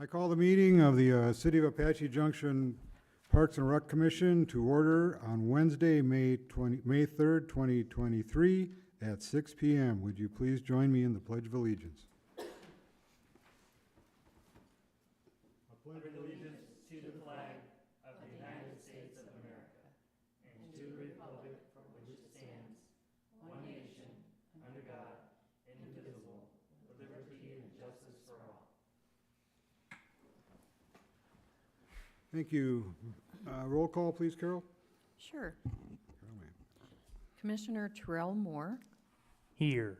I call the meeting of the City of Apache Junction Parks and Rec Commission to order on Wednesday, May 3rd, 2023 at 6 p.m. Would you please join me in the Pledge of Allegiance? I pledge allegiance to the flag of the United States of America and to the republic for which it stands, one nation, under God, indivisible, with liberty and justice for all. Thank you. Roll call, please, Carol. Sure. Commissioner Terrell Moore, Here.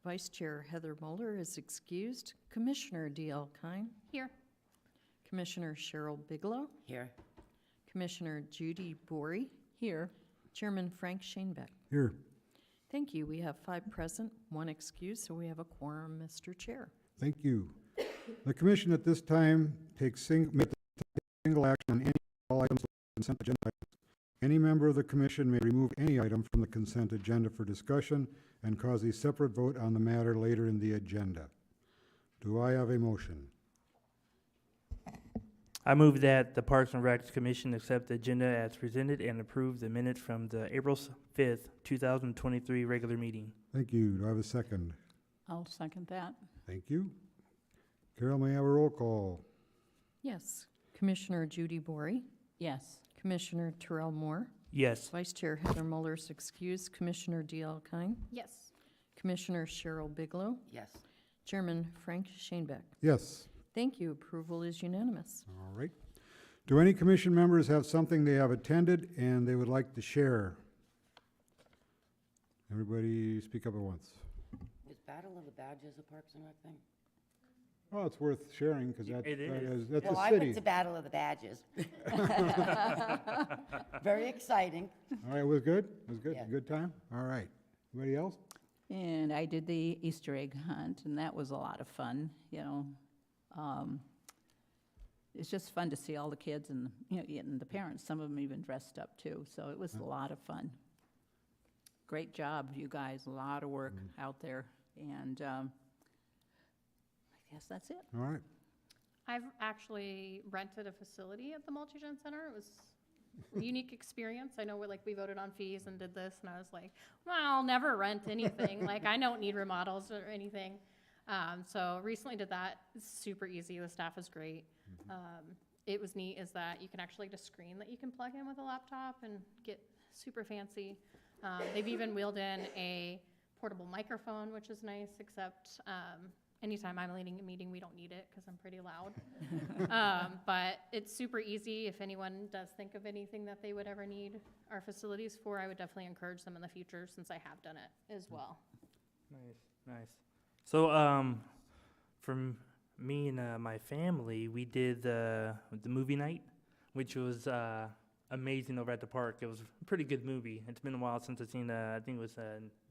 Vice Chair Heather Mulder is excused. Commissioner D.L. Kine. Here. Commissioner Cheryl Bigelow. Here. Commissioner Judy Bory. Here. Chairman Frank Shanebeck. Here. Thank you. We have 5 present, 1 excused, so we have a quorum, Mr. Chair. Thank you. The commission at this time takes single action on any all items on the consent agenda. Any member of the commission may remove any item from the consent agenda for discussion and cause a separate vote on the matter later in the agenda. Do I have a motion? I move that the Parks and Recs Commission accept the agenda as presented and approve the minutes from the April 5th, 2023 regular meeting. Thank you. Do I have a second? I'll second that. Thank you. Carol, may I have a roll call? Yes. Commissioner Judy Bory. Yes. Commissioner Terrell Moore. Yes. Vice Chair Heather Mulder is excused. Commissioner D.L. Kine. Yes. Commissioner Cheryl Bigelow. Yes. Chairman Frank Shanebeck. Yes. Thank you. Approval is unanimous. All right. Do any commission members have something they have attended and they would like to share? Everybody speak up at once. Is Battle of the Badges a Parks and Rec thing? Oh, it's worth sharing because that's It is. that's Well, a I city. went to Battle of the Badges. Very exciting. All right, it was good? It was good? Yeah. Good time? All right. Anybody else? And I did the Easter egg hunt, and that was a lot of fun, you know. It's just fun to see all the kids and, you know, and the parents, some of them even dressed up too, so it was a lot of fun. Great job, you guys, a lot of work out there, and I guess that's it. All right. I've actually rented a facility at the Multi-Gen Center. It was a unique experience. I know we voted on fees and did this, and I was like, well, I'll never rent anything. Like, I don't need remodels or anything. So recently did that. It's super easy. The staff is great. It was neat is that you can actually get a screen that you can plug in with a laptop and get super fancy. They've even wheeled in a portable microphone, which is nice, except anytime I'm leading a meeting, we don't need it because I'm pretty loud. But it's super easy. If anyone does think of anything that they would ever need our facilities for, I would definitely encourage them in the future since I have done it as well. Nice. So, from me and my family, we did the movie night, which was amazing over at the park. It was a pretty good movie. It's been a while since I've seen, I think it was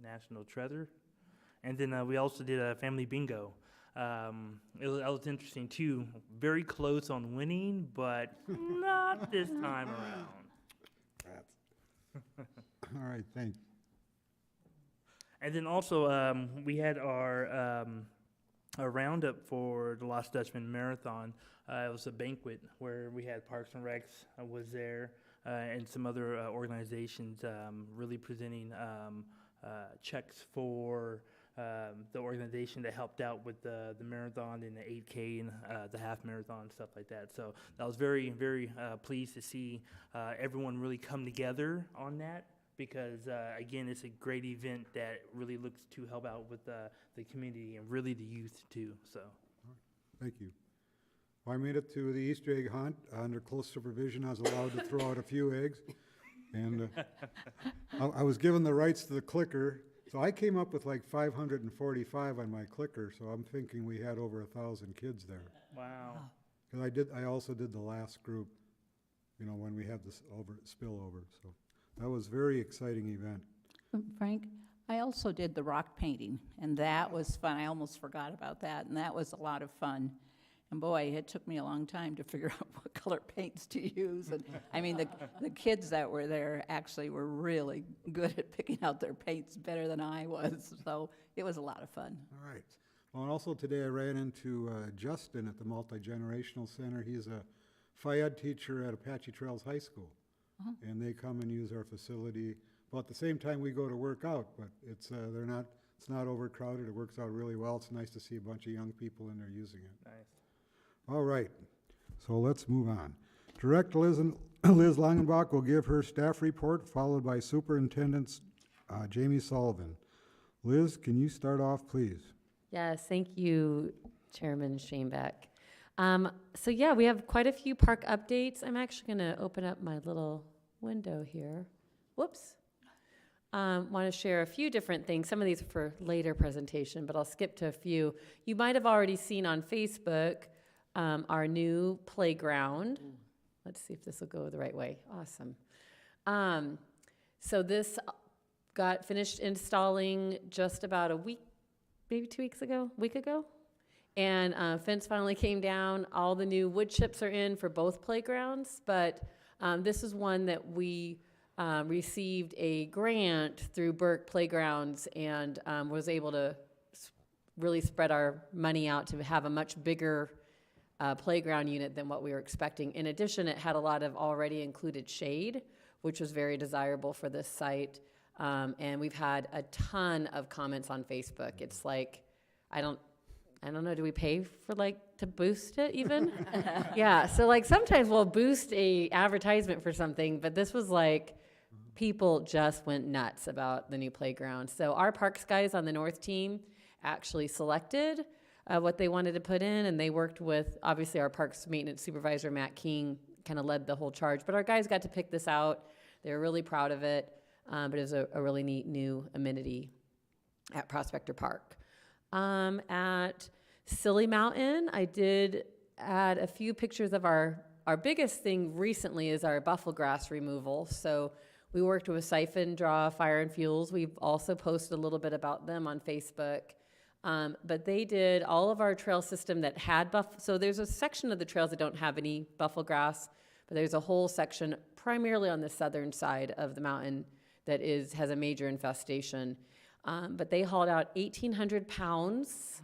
National Treasure. And then we also did a family bingo. That was interesting too. Very close on winning, but not this time around. All right, thanks. And then also we had our roundup for the Lost Dutchman Marathon. It was a banquet where we had Parks and Recs was there and some other organizations really presenting checks for the organization that helped out with the marathon and the 8K and the half marathon and stuff like that. So I was very, very pleased to see everyone really come together on that because, again, it's a great event that really looks to help out with the community and really the youth too. So, Thank you. Well, I made it to the Easter egg hunt. Under close supervision, I was allowed to throw out a few eggs. And I was given the rights to the clicker. So I came up with like 545 on my clicker, so I'm thinking we had over 1,000 kids there. wow. Because I also did the last group, you know, when we had this spillover. So that was a very exciting event. Frank, I also did the rock painting, and that was fun. I almost forgot about that, and that was a lot of fun. And boy, it took me a long time to figure out what color paints to use. And I mean, the kids that were there actually were really good at picking out their paints better than I was. So it was a lot of fun. All right. Well, and also today I ran into Justin at the Multi-Generational Center. He's a Phi Ed teacher at Apache Trails High School. And they come and use our facility about the same time we go to work out, but it's not overcrowded. It works out really well. It's nice to see a bunch of young people in there using it. Nice. All right, so let's move on. Director Liz Langenbach will give her staff report, followed by Superintendent Jamie Sullivan. Liz, can you start off, please? Yes, thank you, Chairman Shanebeck. So yeah, we have quite a few park updates. I'm actually going to open up my little window here. Whoops. Want to share a few different things. Some of these are for later presentation, but I'll skip to a few. You might have already seen on Facebook our new playground. Let's see if this will go the right way. Awesome. So this got finished installing just about a week, maybe 2 weeks ago, week ago. And fence finally came down. All the new wood chips are in for both playgrounds, but this is one that we received a grant through Burke Playgrounds and was able to really spread our money out to have a much bigger playground unit than what we were expecting. In addition, it had a lot of already included shade, which was very desirable for this site. And we've had a ton of comments on Facebook. It's like, I don't know, do we pay for to boost it even? Yeah, so sometimes we'll boost a advertisement for something, but this was people just went nuts about the new playground. So our parks guys on the North team actually selected what they wanted to put in, and they worked with, obviously, our parks maintenance supervisor, Matt King, kind of led the whole charge. But our guys got to pick this out. They were really proud of it, but it was a really neat new amenity at Prospector Park. At Silly Mountain, I did add a few pictures of our biggest thing recently is our buffalo grass removal. So we worked with Siphon Draw Fire and Fuels. We've also posted a little bit about them on Facebook. But they did all of our trail system that had so there's a section of the trails that don't have any buffalo grass, but there's a whole section primarily on the southern side of the mountain that has a major infestation. But they hauled out 1,800 pounds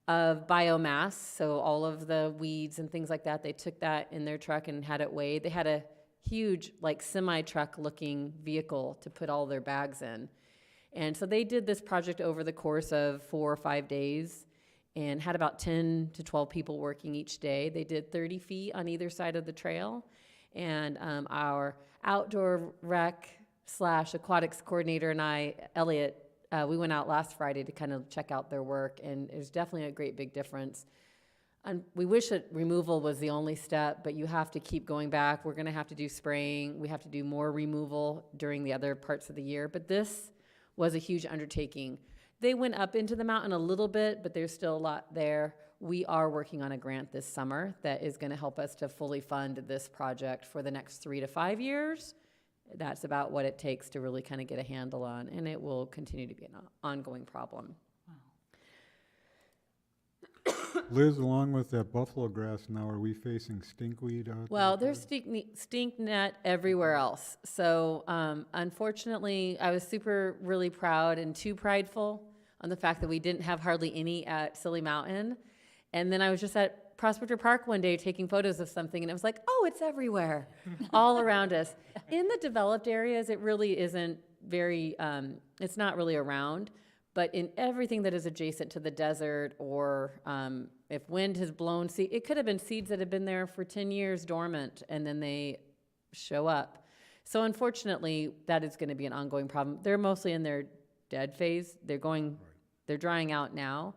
of biomass, so all of the weeds and things like that, they took that in their truck and had it weighed. They had a huge, semi-truck looking vehicle to put all their bags in. And so they did this project over the course of 4 or 5 days and had about 10 to 12 people working each day. They did 30 feet on either side of the trail. And our outdoor rec / aquatics coordinator and I, Elliot, we went out last Friday to kind of check out their work, and there's definitely a great big difference. And we wish that removal was the only step, but you have to keep going back. We're going to have to do spraying. We have to do more removal during the other parts of the year, but this was a huge undertaking. They went up into the mountain a little bit, but there's still a lot there. We are working on a grant this summer that is going to help us to fully fund this project for the next 3 to 5 years. That's about what it takes to really kind of get a handle on, and it will continue to be an ongoing problem. Liz, along with that buffalo grass now, are we facing stinkweed out there? Well, there's stink net everywhere else. So unfortunately, I was really proud and too prideful on the fact that we didn't have hardly any at Silly Mountain. And then I was just at Prospector Park one day taking photos of something, and it was like, oh, it's everywhere, all around us. In the developed areas, it really isn't very, it's not really around. But in everything that is adjacent to the desert, or if wind has blown seed, it could have been seeds that have been there for 10 years dormant, and then they show up. So unfortunately, that is going to be an ongoing problem. They're mostly in their dead phase. They're drying out now.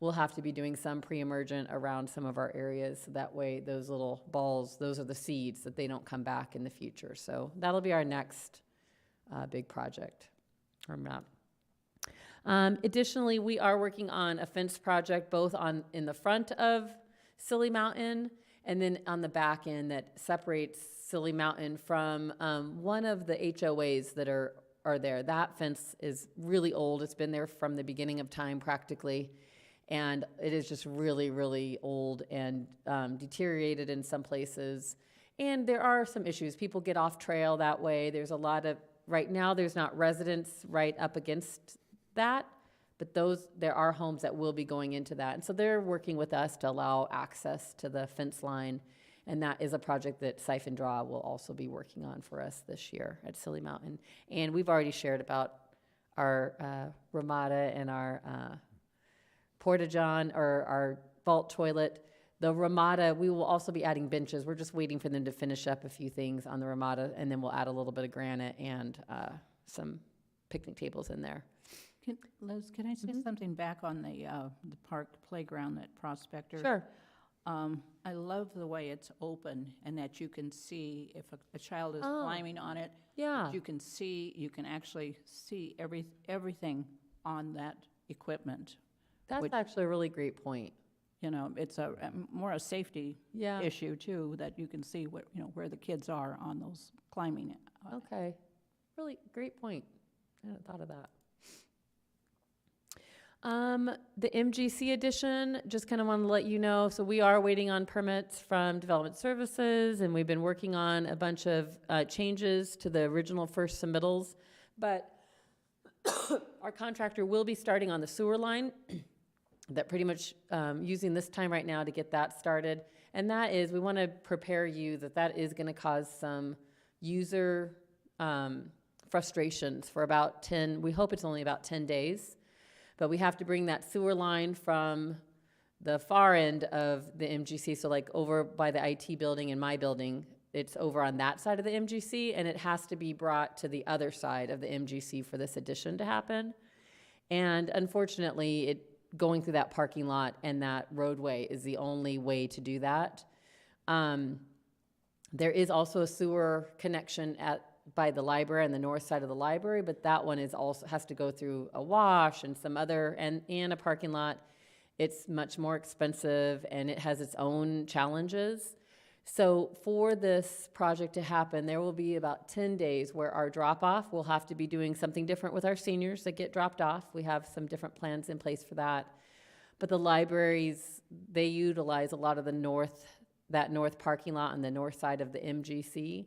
We'll have to be doing some pre-emergent around some of our areas, so that way those little balls, those are the seeds that they don't come back in the future. So that'll be our next big project, or not. Additionally, we are working on a fence project both in the front of Silly Mountain and then on the back end that separates Silly Mountain from one of the HOAs that are there. That fence is really old. It's been there from the beginning of time practically, and it is just really, really old and deteriorated in some places. And there are some issues. People get off trail that way. There's a lot of, right now there's not residents right up against that, But there are homes that will be going into that. And so they're working with us to allow access to the fence line. And that is a project that Siphon Draw will also be working on for us this year at Silly Mountain. And we've already shared about our Ramada and our Porta-John, or our vault toilet. The Ramada, we will also be adding benches. We're just waiting for them to finish up a few things on the Ramada, and then we'll add a little bit of granite and some picnic tables in there. Liz, can I say something back on the park playground at Prospector? Sure. I love the way it's open and that you can see if a child is Oh. climbing on it. Yeah. You can actually see everything on that equipment. That's which- actually a really great point. You know, it's more a safety Yeah. issue too, that you can see where the kids are on those climbing. Okay. Really great point. I hadn't thought of that. The MGC edition, just kind of want to let you know, so we are waiting on permits from Development Services, and we've been working on a bunch of changes to the original first submittals, but our contractor will be starting on the sewer line, that pretty much using this time right now to get that started. And that is, we want to prepare you that is going to cause some user frustrations for about 10, we hope it's only about 10 days. But we have to bring that sewer line from the far end of the MGC, so like over by the IT building and my building, it's over on that side of the MGC, and it has to be brought to the other side of the MGC for this addition to happen. And unfortunately, going through that parking lot and that roadway is the only way to do that. There is also a sewer connection by the library, on the north side of the library, but that one has to go through a wash and some other, and a parking lot. It's much more expensive, and it has its own challenges. So for this project to happen, there will be about 10 days where our drop-off, we'll have to be doing something different with our seniors that get dropped off. We have some different plans in place for that. But the libraries, they utilize a lot of that north parking lot on the north side of the MGC.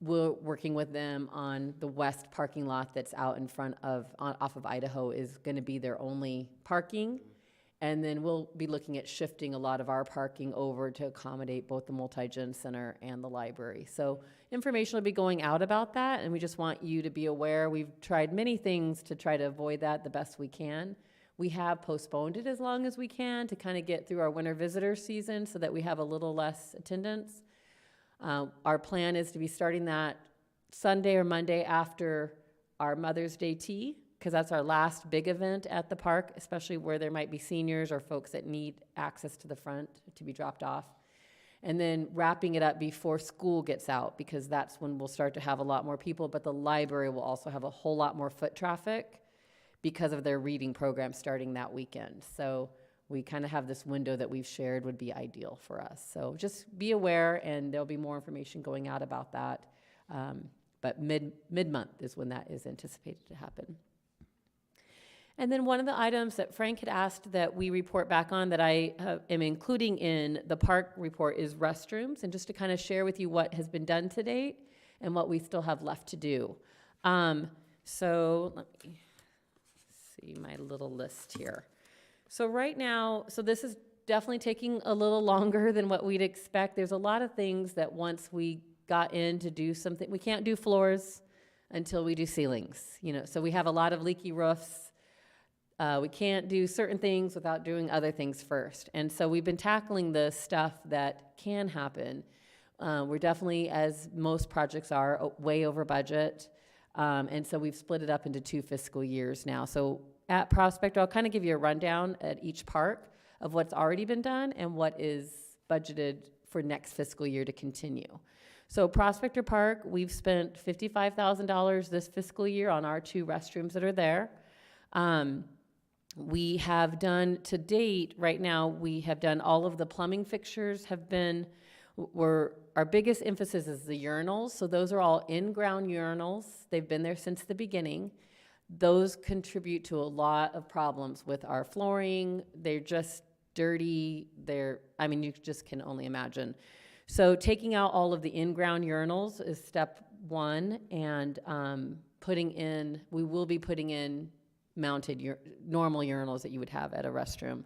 We're working with them on the west parking lot that's out in front off of Idaho is going to be their only parking. And then we'll be looking at shifting a lot of our parking over to accommodate both the multi-gen center and the library. So information will be going out about that, and we just want you to be aware. We've tried many things to try to avoid that the best we can. We have postponed it as long as we can to kind of get through our winter visitor season so that we have a little less attendance. Our plan is to be starting that Sunday or Monday after our Mother's Day tea, because that's our last big event at the park, especially where there might be seniors or folks that need access to the front to be dropped off. And then wrapping it up before school gets out, because that's when we'll start to have a lot more people, but the library will also have a whole lot more foot traffic because of their reading program starting that weekend. So we kind of have this window that we've shared would be ideal for us. So just be aware, and there'll be more information going out about that. But mid-month is when that is anticipated to happen. And then one of the items that Frank had asked that we report back on that I am including in the park report is restrooms, and just to kind of share with you what has been done to date and what we still have left to do. So let me see my little list here. So right now, this is definitely taking a little longer than what we'd expect. There's a lot of things that once we got in to do something, we can't do floors until we do ceilings, so we have a lot of leaky roofs. We can't do certain things without doing other things first. And so we've been tackling the stuff that can happen. We're definitely, as most projects are, way over budget. And so we've split it up into 2 fiscal years now. So at Prospector, I'll kind of give you a rundown at each park of what's already been done and what is budgeted for next fiscal year to continue. So Prospector Park, we've spent $55,000 this fiscal year on our 2 restrooms that are there. We have done to date, right now, we have done all of the plumbing fixtures our biggest emphasis is the urinals. So those are all in-ground urinals. They've been there since the beginning. Those contribute to a lot of problems with our flooring. They're just dirty. You just can only imagine. So taking out all of the in-ground urinals is step one, and we will be putting in mounted normal urinals that you would have at a restroom.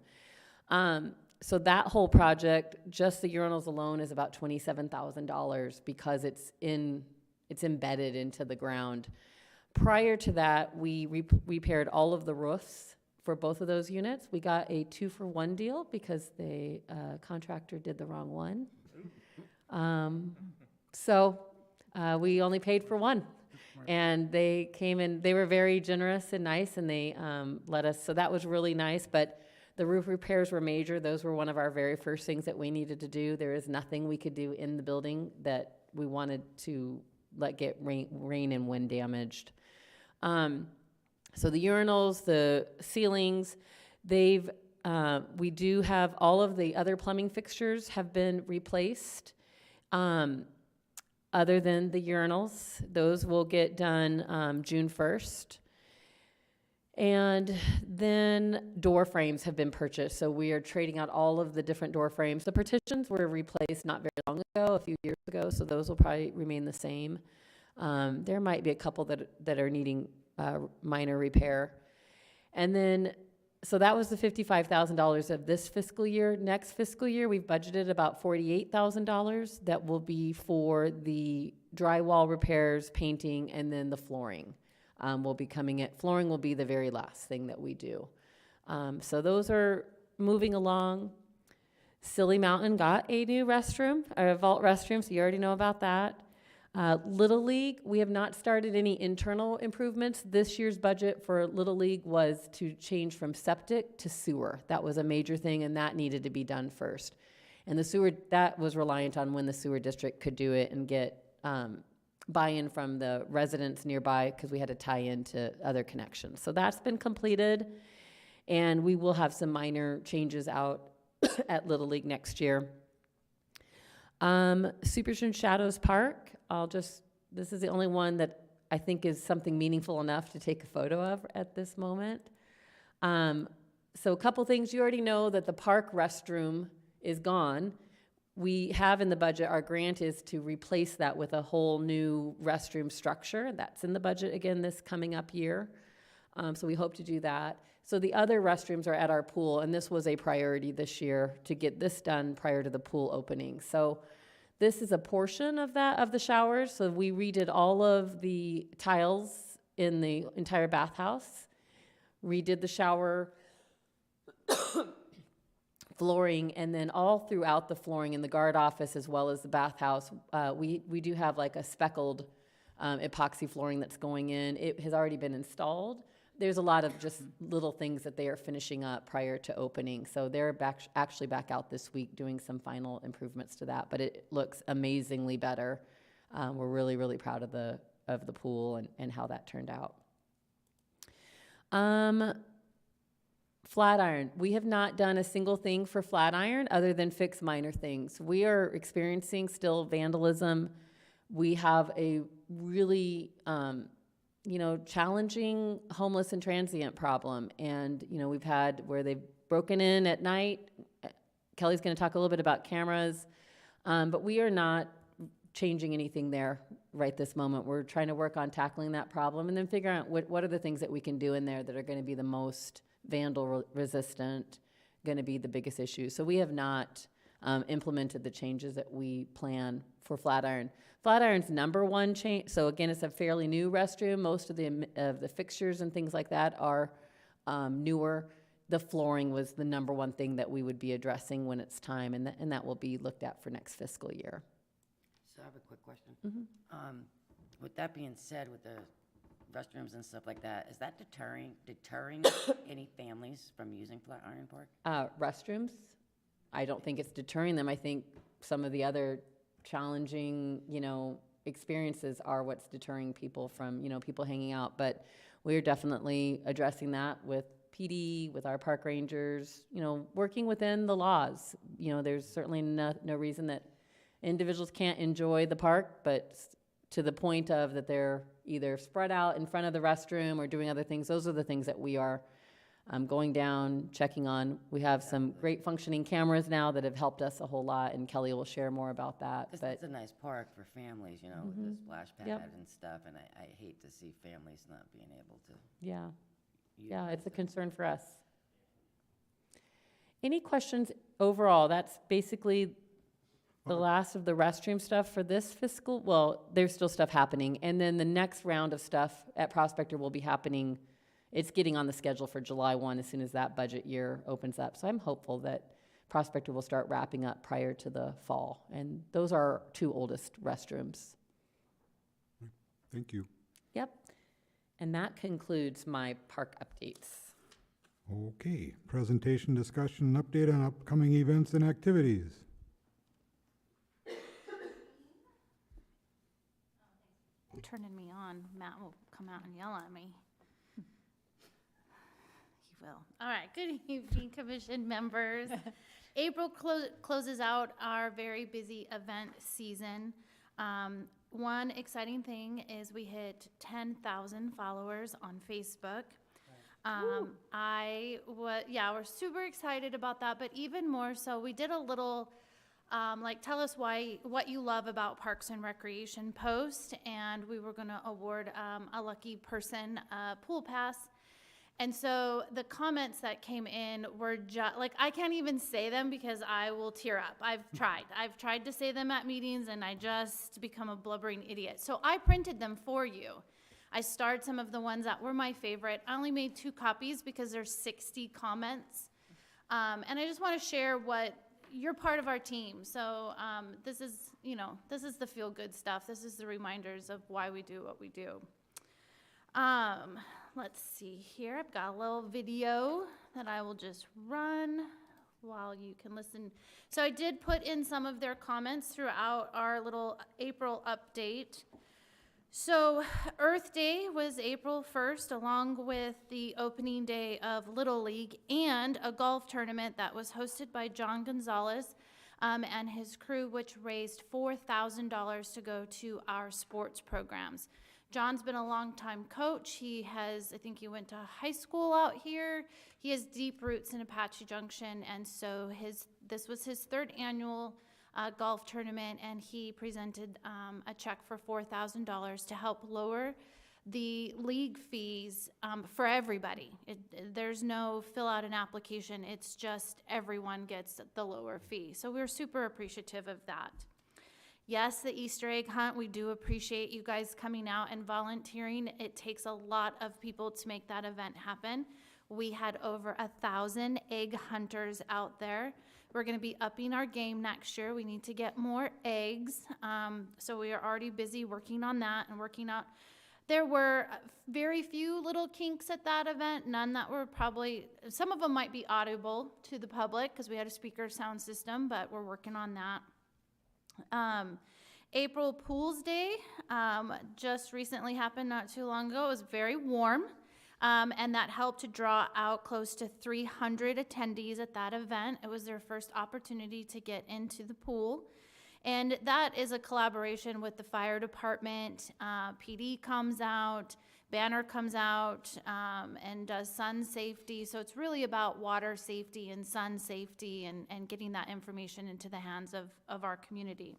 So that whole project, just the urinals alone, is about $27,000 because it's embedded into the ground. Prior to that, we repaired all of the roofs for both of those units. We got a 2-for-1 deal because the contractor did the wrong one. So we only paid for one. And they came in, they were very generous and nice, and they let us, so that was really nice. But the roof repairs were major. Those were one of our very first things that we needed to do. There is nothing we could do in the building that we wanted to let get rain and wind damaged. So the urinals, the ceilings, we do have all of the other plumbing fixtures have been replaced. Other than the urinals, those will get done June 1st. And then door frames have been purchased. So we are trading out all of the different door frames. The partitions were replaced not very long ago, a few years ago, so those will probably remain the same. There might be a couple that are needing minor repair. And then, so that was the $55,000 of this fiscal year. Next fiscal year, we've budgeted about $48,000 that will be for the drywall repairs, painting, and then the flooring. Will be coming in. Flooring will be the very last thing that we do. So those are moving along. Silly Mountain got a new restroom, a vault restroom, so you already know about that. Little League, we have not started any internal improvements. This year's budget for Little League was to change from septic to sewer. That was a major thing, and that needed to be done first. And the sewer, that was reliant on when the sewer district could do it and get buy-in from the residents nearby, because we had to tie into other connections. So that's been completed, and we will have some minor changes out at Little League next year. Superstition Shadows Park, this is the only one that I think is something meaningful enough to take a photo of at this moment. So a couple things. You already know that the park restroom is gone. We have in the budget, our grant is to replace that with a whole new restroom structure. That's in the budget again this coming up year. So we hope to do that. So the other restrooms are at our pool, and this was a priority this year to get this done prior to the pool opening. So this is a portion of that, of the showers. So we redid all of the tiles in the entire bathhouse, redid the shower flooring, and then all throughout the flooring in the guard office as well as the bathhouse, we do have like a speckled epoxy flooring that's going in. It has already been installed. There's a lot of just little things that they are finishing up prior to opening. So they're actually back out this week doing some final improvements to that, but it looks amazingly better. We're really, really proud of the pool and how that turned out. Flatiron. We have not done a single thing for Flatiron other than fix minor things. We are experiencing still vandalism. We have a really, challenging homeless and transient problem. And, we've had where they've broken in at night. Kelly's going to talk a little bit about cameras. But we are not changing anything there right this moment. We're trying to work on tackling that problem and then figure out what are the things that we can do in there that are going to be the most vandal resistant, going to be the biggest issue. So we have not implemented the changes that we plan for Flatiron. Flatiron's number one change, so again, it's a fairly new restroom. Most of the fixtures and things like that are newer. The flooring was the number one thing that we would be addressing when it's time, and that will be looked at for next fiscal year. So I have a quick question. With that being said, with the restrooms and stuff like that, is that deterring any families from using Flatiron Park? Restrooms, I don't think it's deterring them. I think some of the other challenging, experiences are what's deterring people from, people hanging out. But we're definitely addressing that with PD, with our park rangers, working within the laws. There's certainly no reason that individuals can't enjoy the park, but to the point of that they're either spread out in front of the restroom or doing other things. Those are the things that we are going down, checking on. We have some great functioning cameras now that have helped us a whole lot, and Kelly will share more about that. Because But it's a nice park for families, with the splash pad and stuff, and I hate to see families not being able to. yeah, Yeah, it's a concern for us. Any questions overall? That's basically the last of the restroom stuff for this fiscal, well, there's still stuff happening. And then the next round of stuff at Prospector will be happening. It's getting on the schedule for July 1 as soon as that budget year opens up. So I'm hopeful that Prospector will start wrapping up prior to the fall. And those are our two oldest restrooms. Thank you. Yep. And that concludes my park updates. Okay, presentation, discussion, and update on upcoming events and activities. Turning me on, Matt will come out and yell at me. He will. All right, good evening, commission members. April closes out our very busy event season. One exciting thing is we hit 10,000 followers on Facebook. We're super excited about that, but even more so, we did a little tell us what you love about Parks and Recreation post, and we were going to award a lucky person a pool pass. And so the comments that came in were just I can't even say them because I will tear up. I've tried to say them at meetings and I just become a blubbering idiot. So I printed them for you. I starred some of the ones that were my favorite. I only made 2 copies because there's 60 comments. And I just want to share what you're part of our team. So this is the feel good stuff. This is the reminders of why we do what we do. Let's see here. I've got a little video that I will just run while you can listen. So I did put in some of their comments throughout our little April update. So Earth Day was April 1st, along with the opening day of Little League and a golf tournament that was hosted by John Gonzalez and his crew, which raised $4,000 to go to our sports programs. John's been a longtime coach. I think he went to high school out here. He has deep roots in Apache Junction, and so this was his 3rd annual golf tournament, and he presented a check for $4,000 to help lower the league fees for everybody. There's no fill out an application. It's just everyone gets the lower fee. So we're super appreciative of that. Yes, the Easter egg hunt, we do appreciate you guys coming out and volunteering. It takes a lot of people to make that event happen. We had over 1,000 egg hunters out there. We're going to be upping our game next year. We need to get more eggs. So we are already busy working on that and working out. There were very few little kinks at that event, none that were some of them might be audible to the public because we had a speaker sound system, but we're working on that. April Pools Day just recently happened not too long ago. It was very warm. And that helped to draw out close to 300 attendees at that event. It was their first opportunity to get into the pool. And that is a collaboration with the fire department. PD comes out, Banner comes out, and does sun safety. So it's really about water safety and sun safety and getting that information into the hands of our community.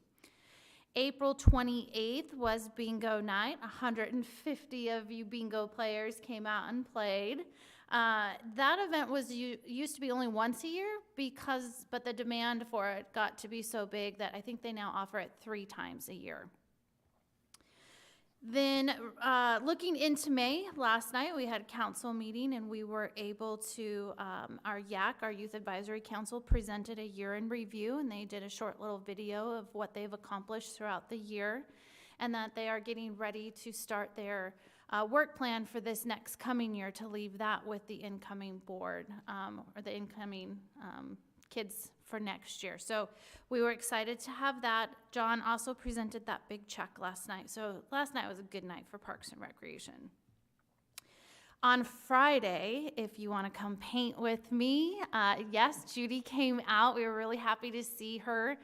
April 28th was bingo night. 150 of you bingo players came out and played. That event used to be only once a year but the demand for it got to be so big that I think they now offer it 3 times a year. Then looking into May, last night we had a council meeting and we were able to, our YAC, our Youth Advisory Council, presented a year in review, and they did a short little video of what they've accomplished throughout the year and that they are getting ready to start their work plan for this next coming year to leave that with the incoming board or the incoming kids for next year. So we were excited to have that. John also presented that big check last night. So last night was a good night for Parks and Recreation. On Friday, if you want to come paint with me, yes, Judy came out. We were really happy to see her.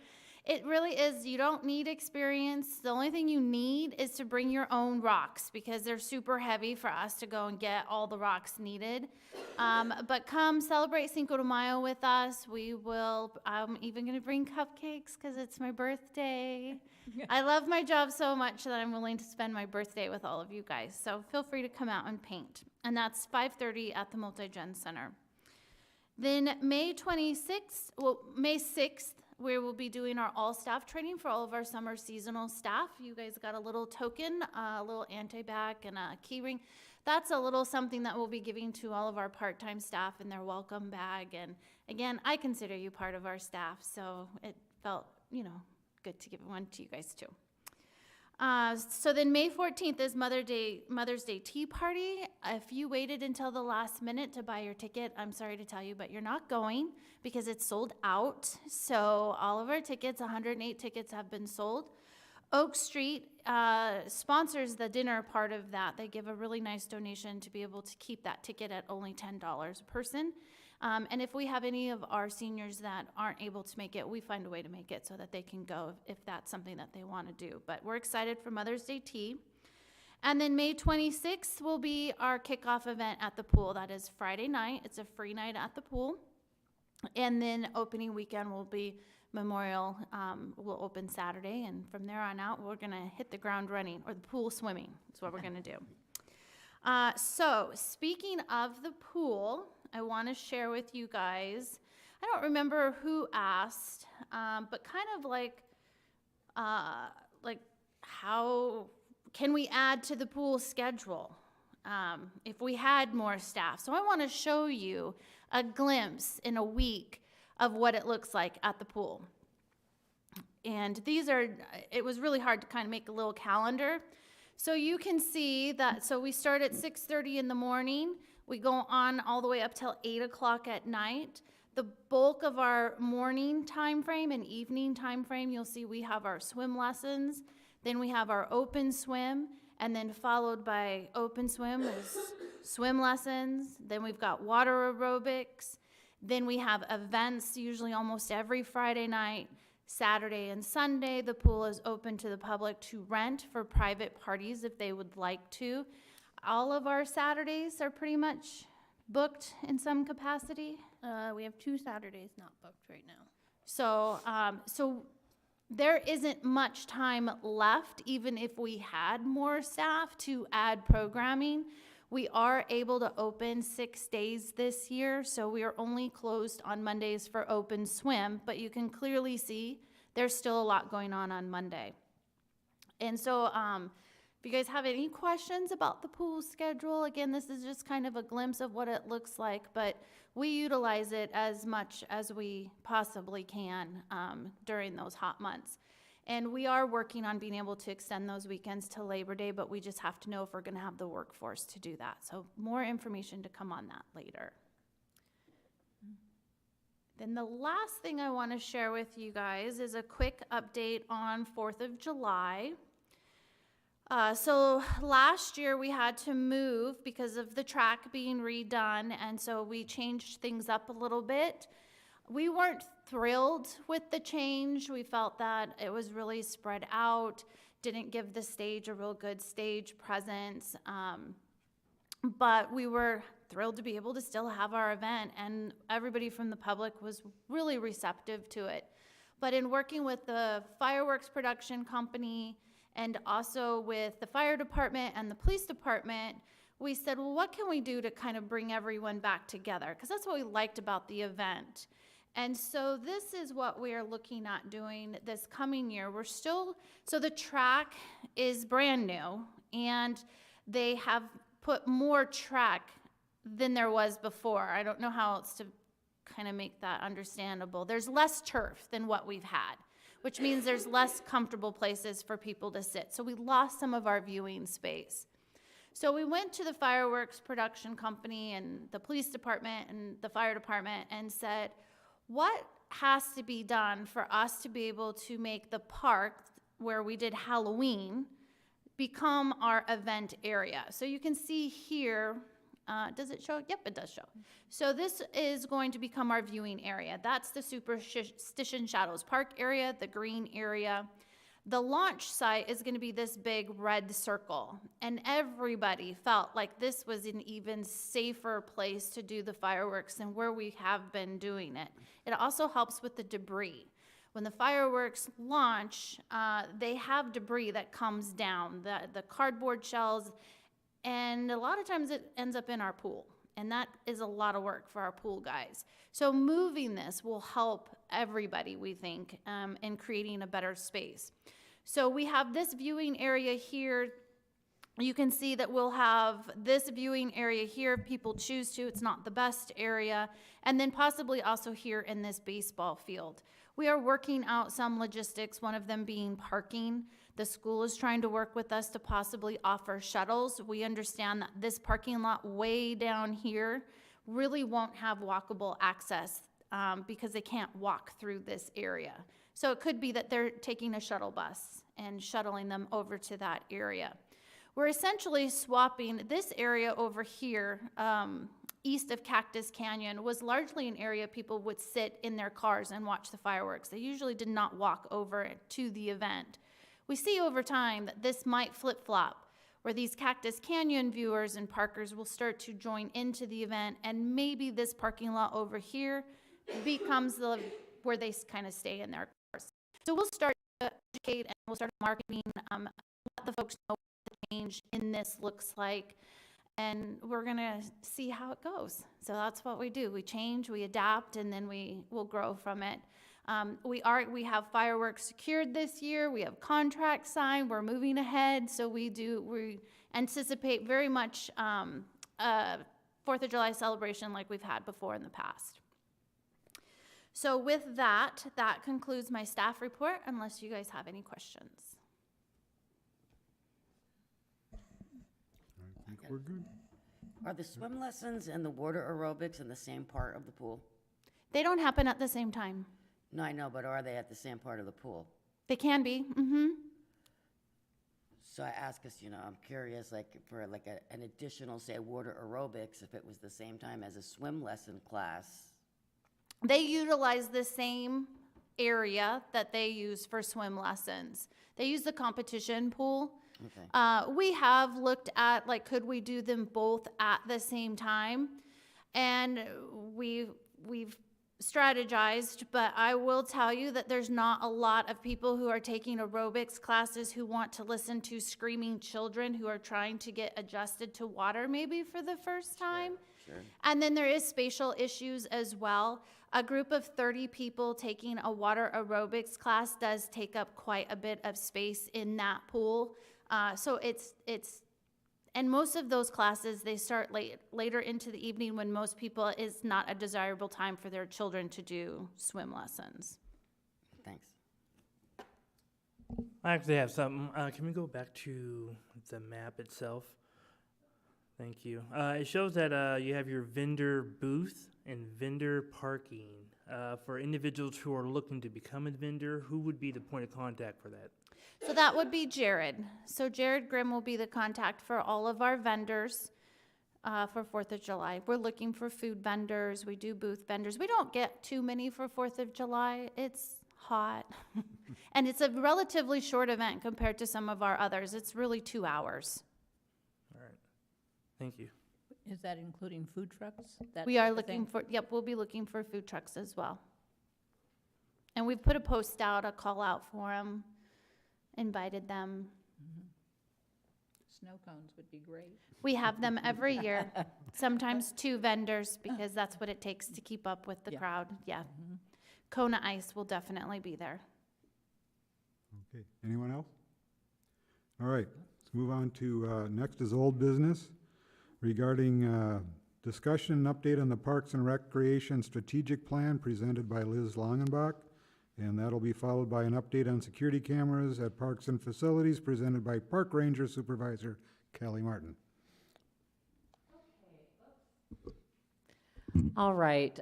It really is. You don't need experience. The only thing you need is to bring your own rocks because they're super heavy for us to go and get all the rocks needed. But come celebrate Cinco de Mayo with us. I'm even going to bring cupcakes because it's my birthday. I love my job so much that I'm willing to spend my birthday with all of you guys. So feel free to come out and paint. And that's 5:30 at the Multi-Gen Center. Then May 6th, we will be doing our all-staff training for all of our summer seasonal staff. You guys got a little token, a little anti-bac and a key ring. That's a little something that we'll be giving to all of our part-time staff in their welcome bag. And again, I consider you part of our staff, so it felt, good to give one to you guys too. So then May 14th is Mother's Day Tea Party. If you waited until the last minute to buy your ticket, I'm sorry to tell you, but you're not going because it's sold out. So all of our tickets, 108 tickets have been sold. Oak Street sponsors the dinner part of that. They give a really nice donation to be able to keep that ticket at only $10 a person. And if we have any of our seniors that aren't able to make it, we find a way to make it so that they can go if that's something that they want to do. But we're excited for Mother's Day tea. And then May 26th will be our kickoff event at the pool. That is Friday night. It's a free night at the pool. And then opening weekend will be Memorial. Will open Saturday. And from there on out, we're going to hit the ground running, or the pool swimming. That's what we're going to do. So speaking of the pool, I want to share with you guys, I don't remember who asked, but kind of like how can we add to the pool schedule if we had more staff? So I want to show you a glimpse in a week of what it looks like at the pool. And it was really hard to kind of make a little calendar. So you can see that, so we start at 6:30 in the morning. We go on all the way up till 8 o'clock at night. The bulk of our morning time frame and evening time frame, you'll see we have our swim lessons. Then we have our open swim, and then followed by open swim is swim lessons. Then we've got water aerobics. Then we have events, usually almost every Friday night. Saturday and Sunday, the pool is open to the public to rent for private parties if they would like to. All of our Saturdays are pretty much booked in some capacity. We have 2 Saturdays not booked right now. So there isn't much time left, even if we had more staff to add programming. We are able to open 6 days this year, so we are only closed on Mondays for open swim, but you can clearly see there's still a lot going on Monday. And so if you guys have any questions about the pool schedule, again, this is just kind of a glimpse of what it looks like, but we utilize it as much as we possibly can during those hot months. And we are working on being able to extend those weekends to Labor Day, but we just have to know if we're going to have the workforce to do that. So more information to come on that later. Then the last thing I want to share with you guys is a quick update on 4th of July. So last year we had to move because of the track being redone, and so we changed things up a little bit. We weren't thrilled with the change. We felt that it was really spread out, didn't give the stage a real good stage presence, but we were thrilled to be able to still have our event, and everybody from the public was really receptive to it. But in working with the fireworks production company and also with the fire department and the police department, we said, well, what can we do to kind of bring everyone back together? Because that's what we liked about the event. And so this is what we are looking at doing this coming year. So the track is brand new, and they have put more track than there was before. I don't know how else to kind of make that understandable. There's less turf than what we've had, which means there's less comfortable places for people to sit. So we lost some of our viewing space. So we went to the fireworks production company and the police department and the fire department and said, what has to be done for us to be able to make the park where we did Halloween become our event area? So you can see here, Does it show? Yep, it does show. So this is going to become our viewing area. That's the Superstition Shadows Park area, the green area. The launch site is going to be this big red circle, and everybody felt like this was an even safer place to do the fireworks than where we have been doing it. It also helps with the debris. When the fireworks launch, they have debris that comes down, the cardboard shells, and a lot of times it ends up in our pool, and that is a lot of work for our pool guys. So moving this will help everybody, we think, in creating a better space. So we have this viewing area here. You can see that we'll have this viewing area here if people choose to. It's not the best area. And then possibly also here in this baseball field. We are working out some logistics, one of them being parking. The school is trying to work with us to possibly offer shuttles. We understand that this parking lot way down here really won't have walkable access because they can't walk through this area. So it could be that they're taking a shuttle bus and shuttling them over to that area. We're essentially swapping this area over here, east of Cactus Canyon, was largely an area people would sit in their cars and watch the fireworks. They usually did not walk over to the event. We see over time that this might flip-flop, where these Cactus Canyon viewers and parkers will start to join into the event, and maybe this parking lot over here becomes where they kind of stay in their cars. So we'll start to educate and we'll start marketing, let the folks know what the change in this looks like, and we're gonna see how it goes. So that's what we do. We change, we adapt, and then we will grow from it. We have fireworks secured this year. We have contracts signed. We're moving ahead. So we anticipate very much 4th of July celebration like we've had before in the past. So with that, that concludes my staff report, unless you guys have any questions. I think we're good. Are the swim lessons and the water aerobics in the same part of the pool? They don't happen at the same time. No, I know, but are they at the same part of the pool? They can be. So I ask us, I'm curious, like for like an additional, say, water aerobics, if it was the same time as a swim lesson class. They utilize the same area that they use for swim lessons. They use the competition pool. Okay. We have looked at, like, could we do them both at the same time? And we've strategized, but I will tell you that there's not a lot of people who are taking aerobics classes who want to listen to screaming children who are trying to get adjusted to water maybe for the first time. Sure. And then there is spatial issues as well. A group of 30 people taking a water aerobics class does take up quite a bit of space in that pool. So and most of those classes, they start later into the evening when most people is not a desirable time for their children to do swim lessons. Thanks. I actually have something. Can we go back to the map itself? Thank you. It shows that you have your vendor booth and vendor parking. For individuals who are looking to become a vendor, who would be the point of contact for that? So that would be Jared. So Jared Grimm will be the contact for all of our vendors for 4th of July. We're looking for food vendors. We do booth vendors. We don't get too many for 4th of July. It's hot. And it's a relatively short event compared to some of our others. It's really 2 hours. All right. Thank you. Is that including food trucks? That We are type of thing? looking for, yep, we'll be looking for food trucks as well. And we've put a post out, a call out for them, invited them. Snow cones would be great. We have them every year, sometimes 2 vendors, because that's what it takes to keep up with the Yeah. crowd, yeah. Kona Ice will definitely be there. Okay, anyone else? All right, let's move on to, next is old business regarding discussion and update on the Parks and Recreation Strategic Plan presented by Liz Longenbach. And that'll be followed by an update on security cameras at parks and facilities presented by Park Ranger Supervisor Callie Martin. All right.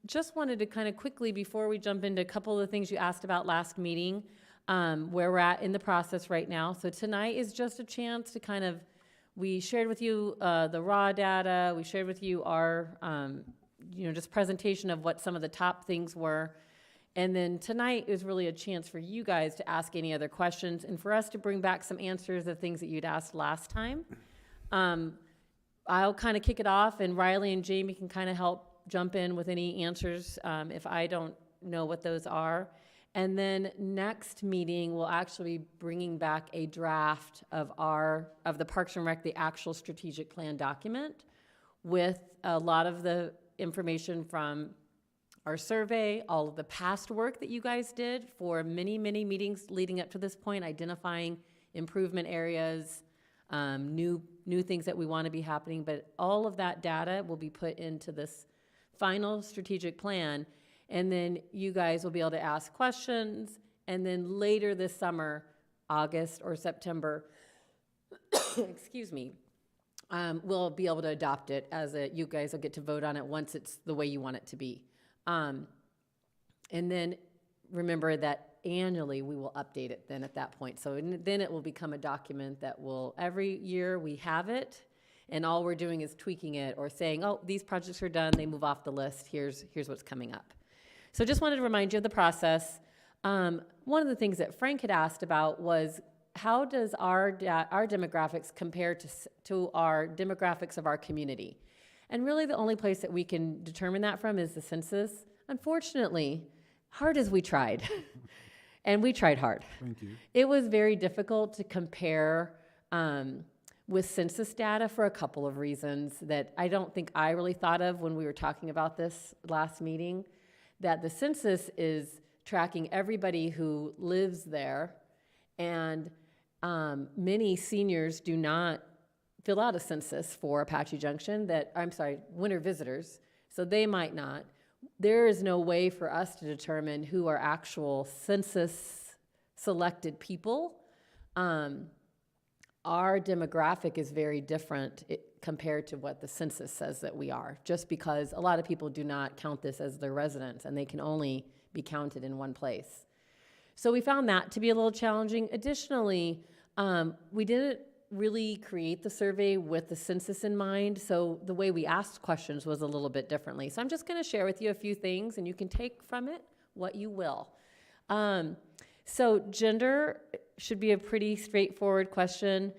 Just wanted to kind of quickly, before we jump into a couple of the things you asked about last meeting, where we're at in the process right now. So tonight is just a chance to kind of We shared with you the raw data. We shared with you our, just presentation of what some of the top things were. And then tonight is really a chance for you guys to ask any other questions and for us to bring back some answers of things that you'd asked last time. I'll kind of kick it off, and Riley and Jamie can kind of help jump in with any answers if I don't know what those are. And then next meeting, we'll actually be bringing back a draft of the Parks and Rec, the actual strategic plan document, with a lot of the information from our survey, all of the past work that you guys did for many, many meetings leading up to this point, identifying improvement areas, new things that we want to be happening. But all of that data will be put into this final strategic plan. And then you guys will be able to ask questions. And then later this summer, August or September, excuse me, we'll be able to adopt it you guys will get to vote on it once it's the way you want it to be. And then remember that annually we will update it then at that point. So then it will become a document that will, every year we have it, and all we're doing is tweaking it or saying, oh, these projects are done, they move off the list, here's what's coming up. So just wanted to remind you of the process. One of the things that Frank had asked about was, how does our demographics compare to our demographics of our community? And really the only place that we can determine that from is the census. Unfortunately, hard as we tried, and we tried hard. Thank you. It was very difficult to compare with census data for a couple of reasons that I don't think I really thought of when we were talking about this last meeting, that the census is tracking everybody who lives there, and many seniors do not fill out a census for Apache Junction winter visitors, so they might not. There is no way for us to determine who are actual census selected people. Our demographic is very different compared to what the census says that we are, just because a lot of people do not count this as their residence, and they can only be counted in one place. So we found that to be a little challenging. Additionally, we didn't really create the survey with the census in mind, so the way we asked questions was a little bit differently. So I'm just going to share with you a few things, and you can take from it what you will. So gender should be a pretty straightforward question.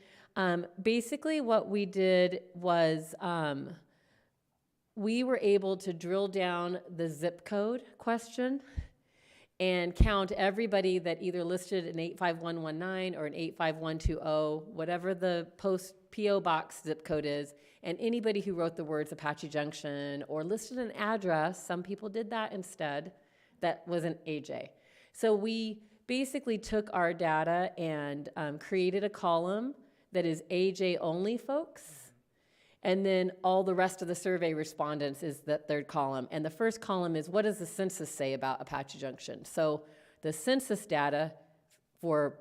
Basically what we did was we were able to drill down the zip code question and count everybody that either listed an 85119 or an 85120, whatever the post PO box zip code is, and anybody who wrote the words Apache Junction or listed an address, some people did that instead, that was an AJ. So we basically took our data and created a column that is AJ only folks, and then all the rest of the survey respondents is that third column. And the first column is, what does the census say about Apache Junction? So the census data for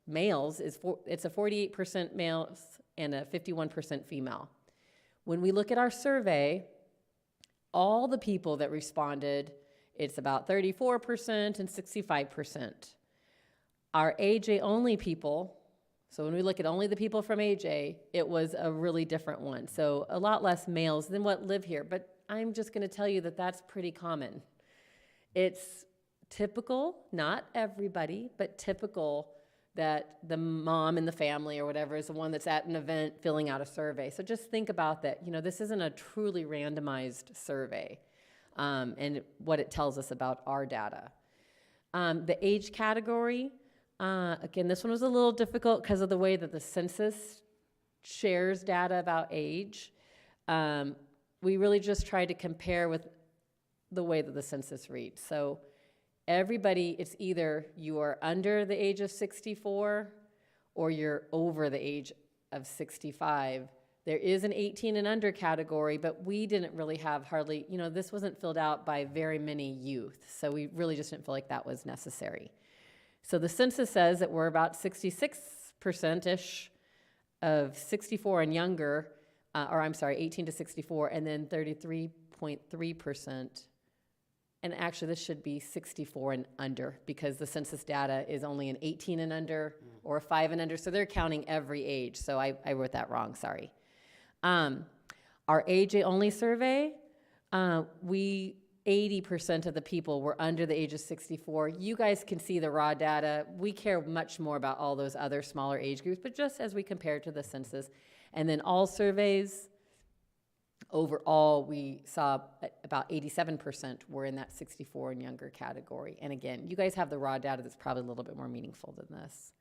males it's a 48% males and a 51% female. When we look at our survey, all the people that responded, it's about 34% and 65%. Our AJ only people, so when we look at only the people from AJ, it was a really different one. So a lot less males than what live here, but I'm just gonna tell you that that's pretty common. It's typical, not everybody, but typical that the mom in the family or whatever is the one that's at an event filling out a survey. So just think about that. This isn't a truly randomized survey, and what it tells us about our data. The age category, again, this one was a little difficult because of the way that the census shares data about age. We really just tried to compare with the way that the census reads. So everybody, it's either you are under the age of 64 or you're over the age of 65. There is an 18 and under category, but we didn't really have hardly, this wasn't filled out by very many youth. So we really just didn't feel like that was necessary. So the census says that we're about 66%-ish of 64 and younger, 18 to 64, and then 33.3%. And actually, this should be 64 and under because the census data is only an 18 and under or 5 and under, so they're counting every age, so I wrote that wrong, sorry. Our AJ-only survey, 80% of the people were under the age of 64. You guys can see the raw data. We care much more about all those other smaller age groups, but just as we compare to the census. And then all surveys, overall, we saw about 87% were in that 64 and younger category. And again, you guys have the raw data that's probably a little bit more meaningful than this.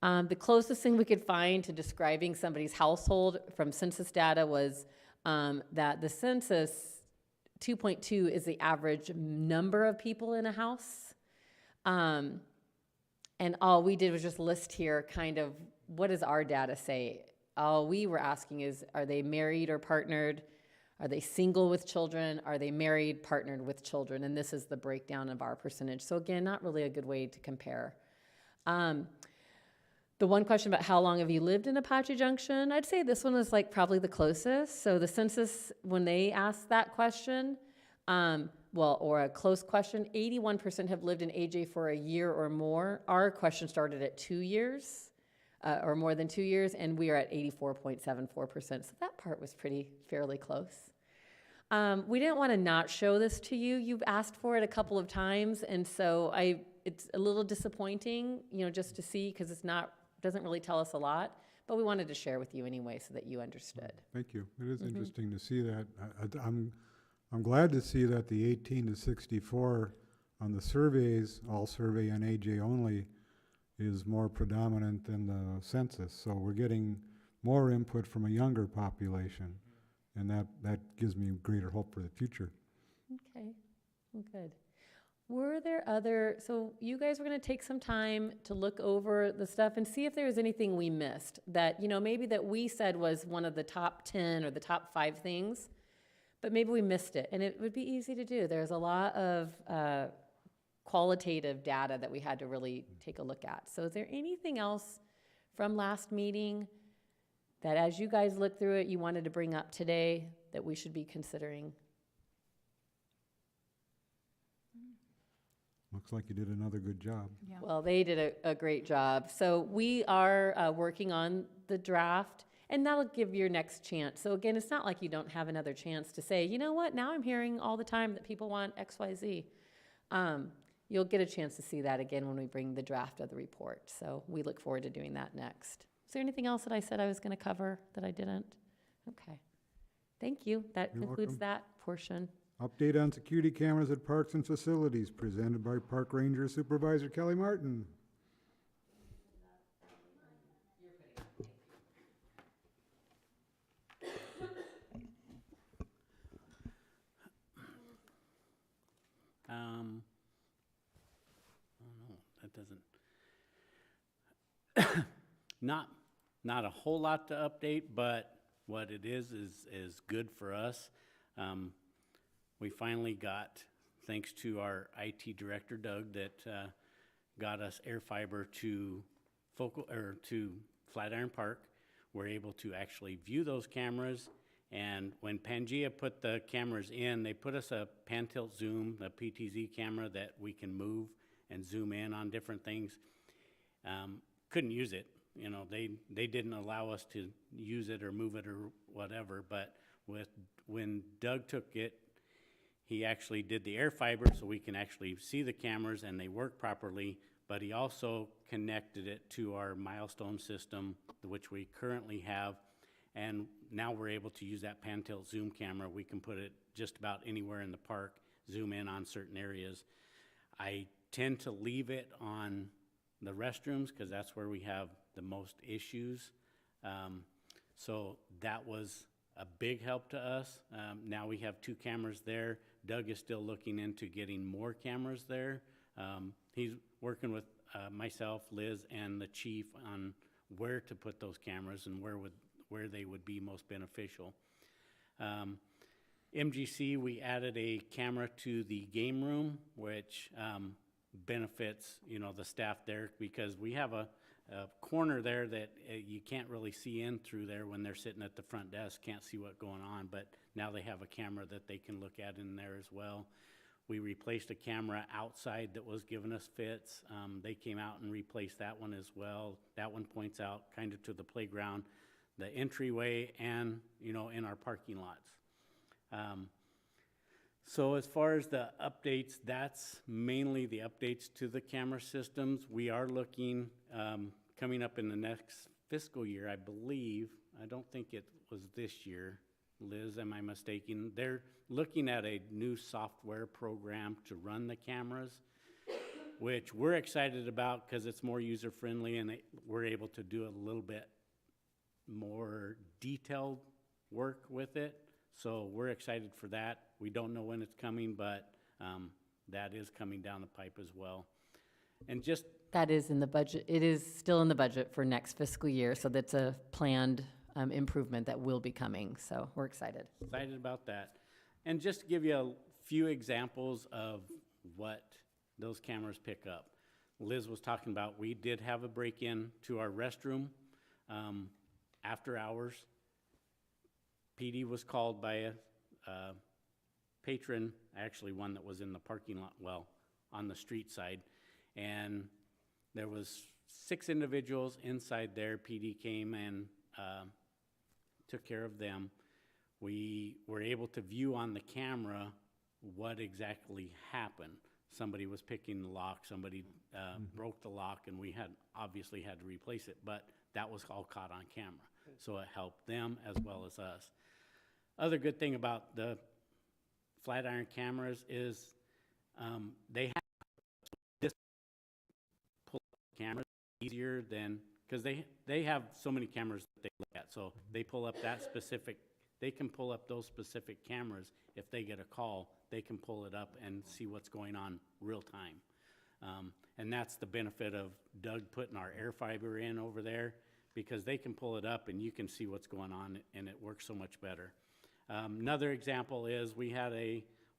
The closest thing we could find to describing somebody's household from census data was that the census 2.2 is the average number of people in a house. And all we did was just list here kind of what does our data say. All we were asking is, are they married or partnered? Are they single with children? Are they married, partnered with children? And this is the breakdown of our percentage. So again, not really a good way to compare. The one question about how long have you lived in Apache Junction, I'd say this one is like probably the closest. So the census, when they asked that question, or a close question, 81% have lived in AJ for a year or more. Our question started at 2 years, or more than 2 years, and we are at 84.74%. So that part was fairly close. We didn't want to not show this to you. You've asked for it a couple of times, and so it's a little disappointing, just to see, because doesn't really tell us a lot, but we wanted to share with you anyway so that you understood. Thank you. It is interesting to see that. I'm glad to see that the 18 to 64 on the surveys, all survey and AJ only, is more predominant than the census. So we're getting more input from a younger population, and that gives me greater hope for the future. Okay, well, good. Were there so you guys were going to take some time to look over the stuff and see if there was anything we missed that, maybe that we said was one of the top 10 or the top 5 things, but maybe we missed it. And it would be easy to do. There's a lot of qualitative data that we had to really take a look at. So is there anything else from last meeting that as you guys look through it, you wanted to bring up today that we should be considering? Looks like you did another good job. Yeah. Well, they did a great job. So we are working on the draft, and that'll give your next chance. So again, it's not like you don't have another chance to say, you know what, now I'm hearing all the time that people want X, Y, Z. You'll get a chance to see that again when we bring the draft of the report. So we look forward to doing that next. Is there anything else that I said I was going to cover that I didn't? Okay. Thank you. That You're concludes welcome. that portion. Update on security cameras at parks and facilities, presented by Park Ranger Supervisor Kelly Martin. Oh, that doesn't. Not a whole lot to update, but what it is good for us. We finally got, thanks to our IT director, Doug, that got us air fiber to Flatiron Park. We're able to actually view those cameras. And when Pangea put the cameras in, they put us a pan tilt zoom, the PTZ camera that we can move and zoom in on different things. Couldn't use it. They didn't allow us to use it or move it or whatever. But when Doug took it, he actually did the air fiber so we can actually see the cameras and they work properly, but he also connected it to our milestone system, which we currently have, and now we're able to use that pan tilt zoom camera. We can put it just about anywhere in the park, zoom in on certain areas. I tend to leave it on the restrooms because that's where we have the most issues. So that was a big help to us. Now we have 2 cameras there. Doug is still looking into getting more cameras there. He's working with myself, Liz, and the chief on where to put those cameras and where they would be most beneficial. MGC, we added a camera to the game room, which benefits the staff there because we have a corner there that you can't really see in through there when they're sitting at the front desk, can't see what's going on, but now they have a camera that they can look at in there as well. We replaced a camera outside that was giving us fits. They came out and replaced that one as well. That one points out kind of to the playground, the entryway, and, you know, in our parking lots. So as far as the updates, that's mainly the updates to the camera systems. We are looking, coming up in the next fiscal year, I believe, I don't think it was this year. Liz, am I mistaken? They're looking at a new software program to run the cameras, which we're excited about because it's more user-friendly and we're able to do a little bit more detailed work with it. So we're excited for that. We don't know when it's coming, but that is coming down the pipe as well. And just That is in the budget. It is still in the budget for next fiscal year, so that's a planned improvement that will be coming. So we're excited. excited about that. And just to give you a few examples of what those cameras pick up. Liz was talking about, we did have a break-in to our restroom after hours. PD was called by a patron, actually one that was in the parking lot, well, on the street side. And there was 6 individuals inside there. PD came and took care of them. We were able to view on the camera what exactly happened. Somebody was picking the lock, somebody broke the lock, and we obviously had to replace it, but that was all caught on camera. So it helped them as well as us. Other good thing about the Flatiron cameras is they have this pull cameras easier than, because they have so many cameras that they look at. So they pull up that specific, they can pull up those specific cameras. If they get a call, they can pull it up and see what's going on real time. And that's the benefit of Doug putting our air fiber in over there, because they can pull it up and you can see what's going on, and it works so much better. Another example is we had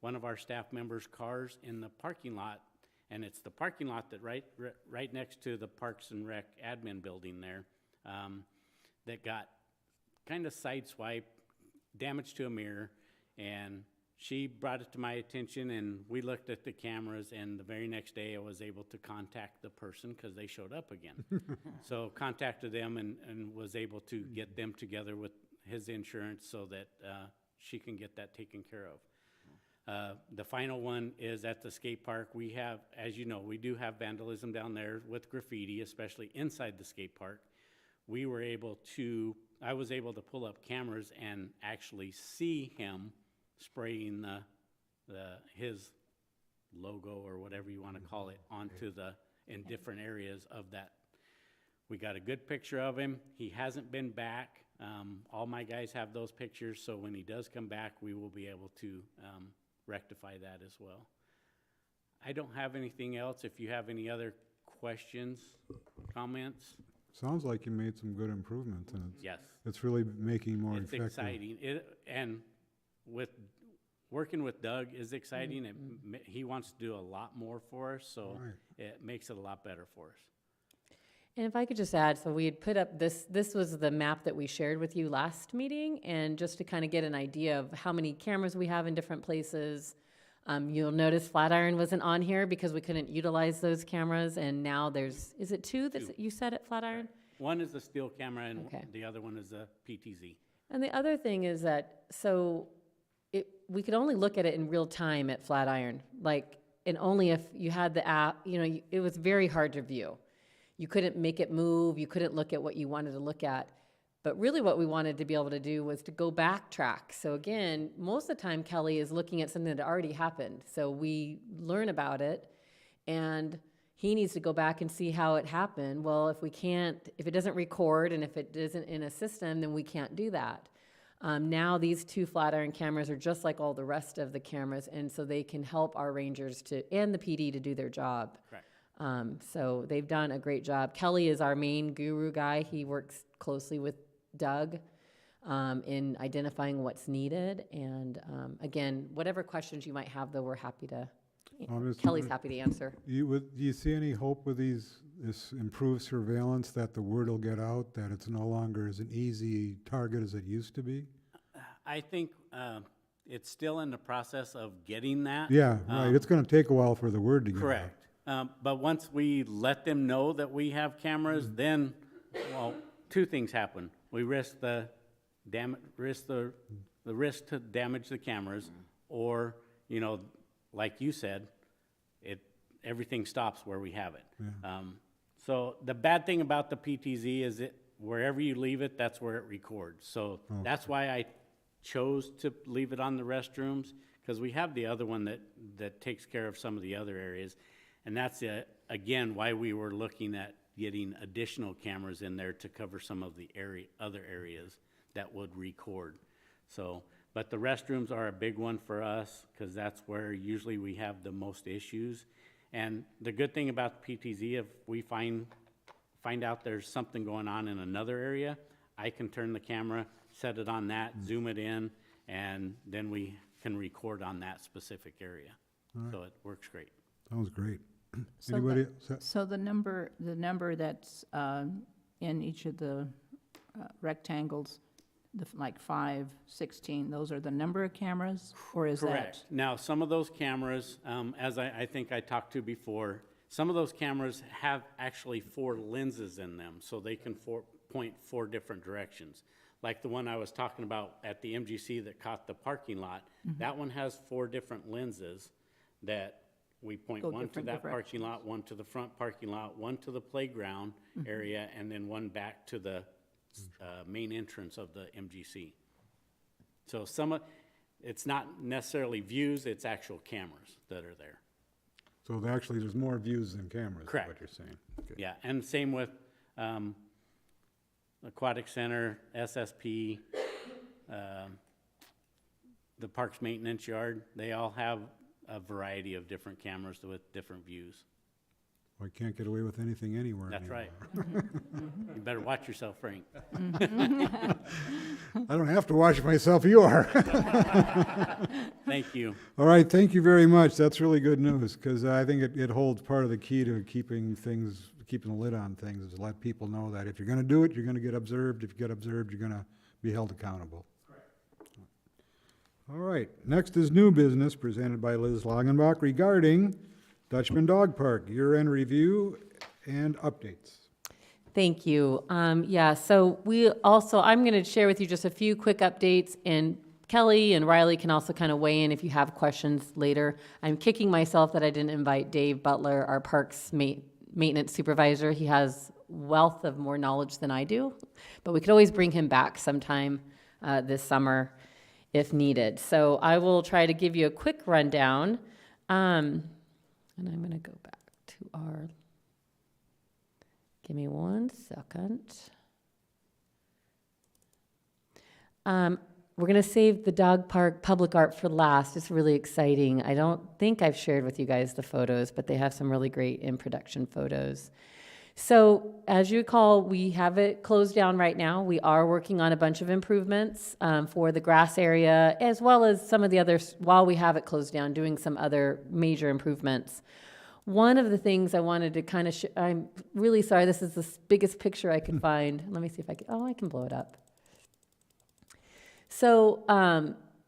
one of our staff members' cars in the parking lot, and it's the parking lot that right next to the Parks and Rec admin building there, that got kind of sideswiped, damage to a mirror, and she brought it to my attention, and we looked at the cameras, and the very next day I was able to contact the person because they showed up again. So contacted them and was able to get them together with his insurance so that she can get that taken care of. The final one is at the skate park. We have, as you know, we do have vandalism down there with graffiti, especially inside the skate park. I was able to pull up cameras and actually see him spraying his logo or whatever you want to call it onto in different areas of that. We got a good picture of him. He hasn't been back. All my guys have those pictures, so when he does come back, we will be able to rectify that as well. I don't have anything else. If you have any other questions, comments? Sounds like you made some good improvements, and Yes. it's really making more It's effective. exciting. And with working with Doug is exciting. He wants to do a lot more for us, so Right. it makes it a lot better for us. And if I could just add, so we had put up this was the map that we shared with you last meeting, and just to kind of get an idea of how many cameras we have in different places. You'll notice Flatiron wasn't on here because we couldn't utilize those cameras, and now is it 2 that you said at Flatiron? One is the steel camera, and Okay. the other one is a PTZ. And the other thing is that, we could only look at it in real time at Flatiron, and only if you had the app, it was very hard to view. You couldn't make it move, you couldn't look at what you wanted to look at. But really what we wanted to be able to do was to go backtrack. So again, most of the time Kelly is looking at something that already happened. So we learn about it, and he needs to go back and see how it happened. Well, if it doesn't record and if it isn't in a system, then we can't do that. Now these 2 Flatiron cameras are just like all the rest of the cameras, and so they can help our rangers and the PD to do their job. Correct. So they've done a great job. Kelly is our main guru guy. He works closely with Doug in identifying what's needed. And again, whatever questions you might have, though, we're happy to, Kelly's happy to answer. Do you see any hope with this improved surveillance, that the word will get out, that it's no longer as an easy target as it used to be? I think it's still in the process of getting that. Yeah, right, it's gonna take a while for the word to get out. Correct. But once we let them know that we have cameras, then, well, two things happen. We risk the risk to damage the cameras, or, you know, like you said, everything stops where we have it. So the bad thing about the PTZ is that wherever you leave it, that's where it records. So that's why I chose to leave it on the restrooms, because we have the other one that takes care of some of the other areas. And that's, again, why we were looking at getting additional cameras in there to cover some of the other areas that would record. So, but the restrooms are a big one for us, because that's where usually we have the most issues. And the good thing about the PTZ, if we find out there's something going on in another area, I can turn the camera, set it on that, zoom it in, and then we can record on that specific area. So it works great. Sounds great. So Anybody? So the number that's in each of the rectangles, like 5, 16, those are the number of cameras? Or is that? Correct. Now, some of those cameras, as I think I talked to before, some of those cameras have actually 4 lenses in them, so they can point 4 different directions. Like the one I was talking about at the MGC that caught the parking lot, that one has 4 different lenses that we point Go one to different that parking lot, one to the front parking lot, one to the playground area, and then one back to the main entrance of the MGC. So it's not necessarily views, it's actual cameras that are there. So actually, there's more views than cameras, is Correct. what you're saying. Okay. Yeah, and same with Aquatic Center, SSP, the Parks Maintenance Yard, they all have a variety of different cameras with different views. Well, I can't get away with anything anywhere That's anymore. right. You better watch yourself, Frank. I don't have to watch myself, you are. Thank you. All right, thank you very much. That's really good news, because I think it holds part of the key to keeping the lid on things, is to let people know that if you're gonna do it, you're gonna get observed. If you get observed, you're gonna be held accountable. All right, next is new business presented by Liz Langenbach regarding Dutchman Dog Park, year-end review and updates. Thank you. Yeah, so I'm going to share with you just a few quick updates, and Kelly and Riley can also kind of weigh in if you have questions later. I'm kicking myself that I didn't invite Dave Butler, our Parks Maintenance Supervisor. He has wealth of more knowledge than I do, but we could always bring him back sometime this summer if needed. So I will try to give you a quick rundown. And I'm going to go back to our, give me 1 second. We're going to save the dog park public art for last. It's really exciting. I don't think I've shared with you guys the photos, but they have some really great in production photos. So as you recall, we have it closed down right now. We are working on a bunch of improvements for the grass area, as well as some of the others, while we have it closed down, doing some other major improvements. One of the things I wanted to kind of I'm really sorry, this is the biggest picture I could find. Let me see if I can, I can blow it up. So